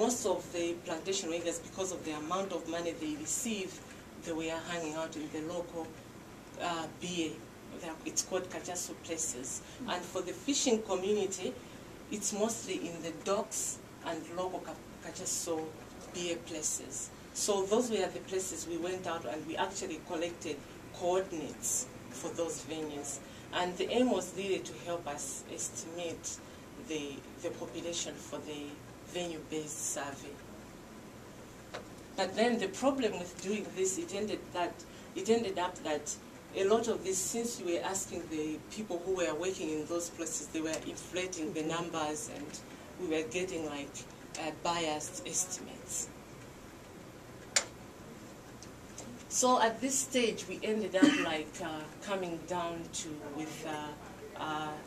most of the plantation workers, because of the amount of money they receive, they were hanging out in the local BA. It's called Kachaso places. And for the fishing community, it's mostly in the docks and local Kachaso BA places. So those were the places we went out and we actually collected coordinates for those venues. And the aim was really to help us estimate the population for the venue-based survey. But then the problem with doing this, it ended up that a lot of this, since you were asking the people who were working in those places, they were inflating the numbers and we were getting like biased estimates. So at this stage, we ended up like coming down with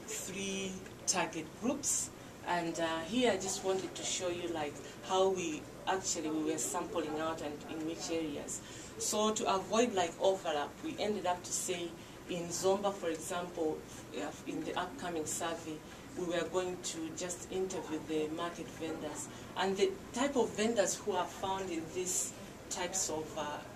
3 target groups. And here I just wanted to show you like how we were sampling out and in which areas. So to avoid like overlap, we ended up to say in Zomba, for example, in the upcoming survey, we were going to just interview the market vendors. And the type of vendors who are found in this types of,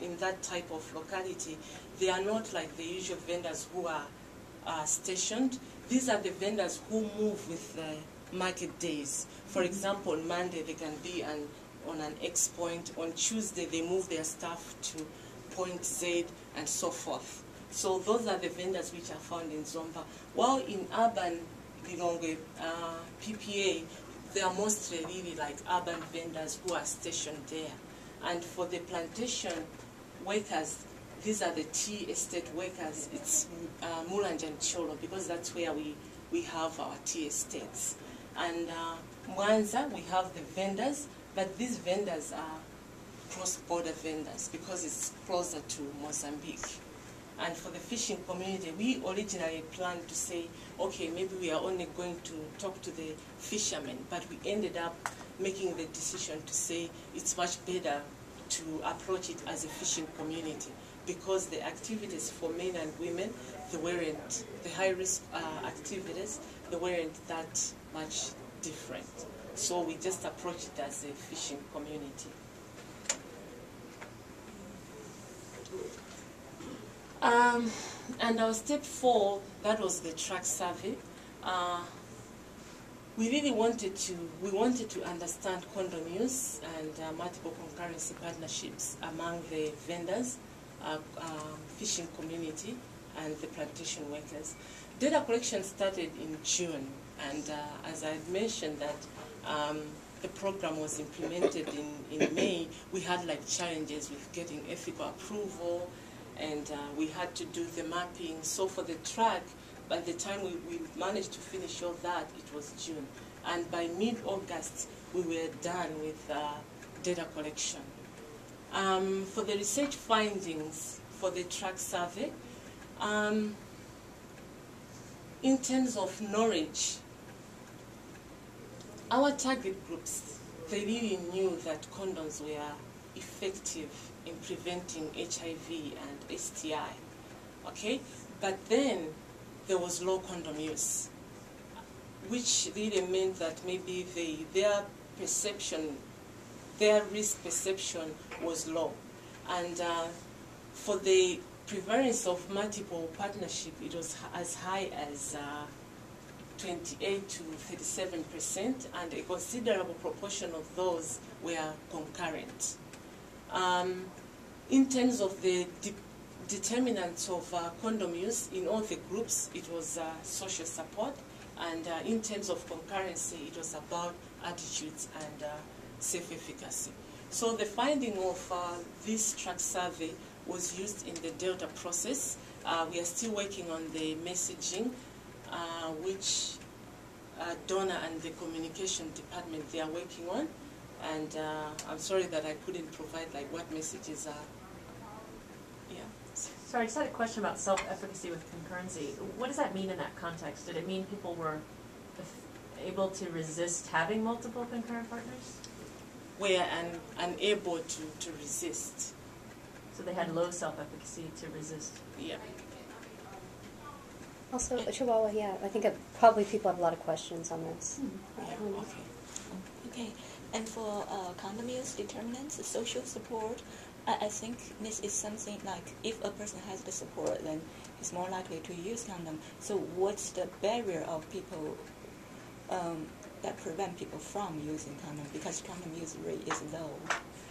in that type of locality, they are not like the usual vendors who are stationed. These are the vendors who move with the market days. For example, on Monday they can be on an X point. On Tuesday they move their stuff to point Z and so forth. So those are the vendors which are found in Zomba. While in urban Lilongwe, PPA, they are mostly really like urban vendors who are stationed there. And for the plantation workers, these are the tea estate workers. It's Mulanje and Cholo, because that's where we have our tea estates. And Mwanza, we have the vendors, but these vendors are cross-border vendors because it's closer to Mozambique. And for the fishing community, we originally planned to say, okay, maybe we are only going to talk to the fishermen, but we ended up making the decision to say it's much better to approach it as a fishing community because the activities for men and women, they weren't, the high-risk activities, they weren't that much different. So we just approached it as a fishing community. And our step 4, that was the track survey. We really wanted to understand condom use and multiple concurrency partnerships among the vendors, fishing community, and the plantation workers. Data collection started in June, and as I had mentioned that the program was implemented in May, we had like challenges with getting ethical approval, and we had to do the mapping. So for the track, by the time we managed to finish all that, it was June. And by mid-August, we were done with data collection. For the research findings for the track survey, in terms of knowledge, our target groups, they really knew that condoms were effective in preventing HIV and STI, okay? But then there was low condom use, which really meant that maybe their perception, their risk perception was low. And for the prevalence of multiple partnership, it was as high as 28 to 37%, and a considerable proportion of those were concurrent. In terms of the determinants of condom use in all the groups, it was social support, and in terms of concurrency, it was about attitudes and safe efficacy. So the finding of this track survey was used in the Delta process. We are still working on the messaging, which Donna and the communication department, they are working on. And I'm sorry that I couldn't provide like what messages are. Yeah. Sorry, I just had a question about self-efficacy with concurrency. What does that mean in that context? Did it mean people were able to resist having multiple concurrent partners? Were unable to resist. So they had low self-efficacy to resist? Yeah. Also, Chihuahua, yeah, I think probably people have a lot of questions on this. Yeah, okay. Okay. And for condom use determinants, social support, I think this is something like if a person has the support, then he's more likely to use condom. So what's the barrier of people that prevent people from using condom? Because condom use rate is low.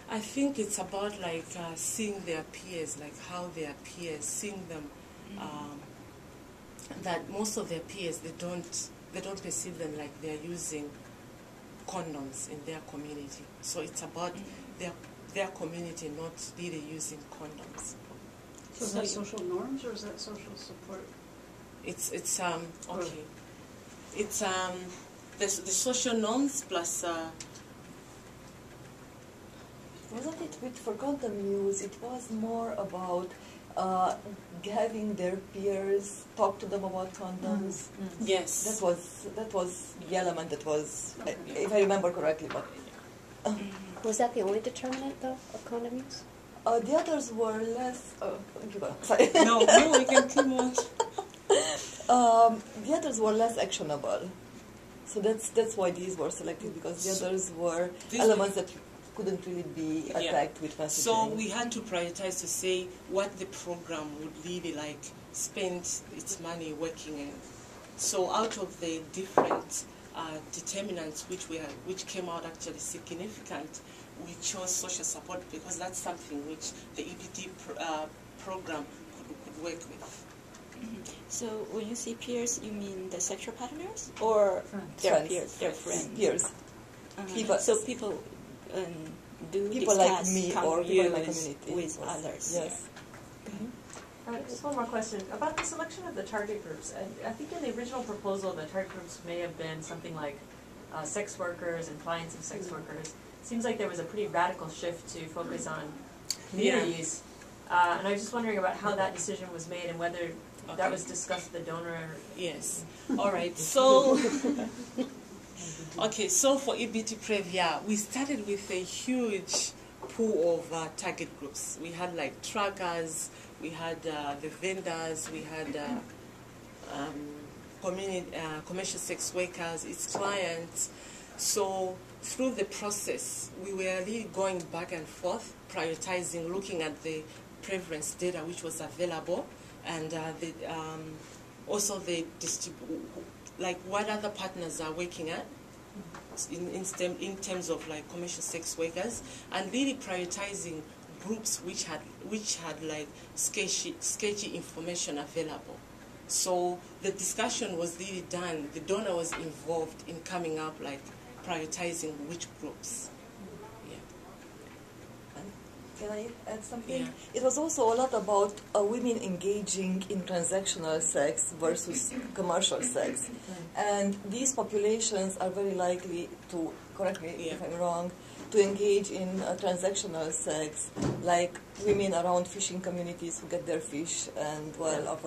I think it's about like seeing their peers, like how their peers, seeing them, that most of their peers, they don't perceive them like they're using condoms in their community. So it's about their community not really using condoms. So is that social norms or is that social support? It's okay. It's the social norms plus. Wasn't it with for condom use? It was more about having their peers talk to them about condoms. Yes. That was the element that was, if I remember correctly. But was that the only determinant though of condom use? the others were less. Sorry. No, we can keep on. The others were less actionable, so that's why these were selected, because the others were elements that couldn't really be attacked with messaging. So we had to prioritize to say what the program would really like spend its money working in. So out of the different determinants which came out actually significant, we chose social support because that's something which the EBT program could work with. So when you say peers, you mean the sexual partners or their peers, their friends? Peers. People. So people do people discuss like me condom or people in my use community with others. Yes. Just one more question about the selection of the target groups. I think in the original proposal, the target groups may have been something like sex workers and clients of sex workers. Seems like there was a pretty radical shift to focus on communities. And I was just wondering about how that decision was made and whether that was discussed with the donor. Yes. All right. So, okay. So for EBT Previa, we started with a huge pool of target groups. We had like truckers, we had the vendors, we had commercial sex workers, its clients. So through the process, we were really going back and forth, prioritizing, looking at the preference data which was available, and also the like what other partners are working at in terms of like commercial sex workers, and really prioritizing groups which had like sketchy information available. So the discussion was really done. The donor was involved in coming up like prioritizing which groups. Can I add something? Yeah. It was also a lot about women engaging in transactional sex versus commercial sex. And these populations are very likely to, correct me if I'm wrong, to engage in transactional sex, like women around fishing communities who get their fish and offer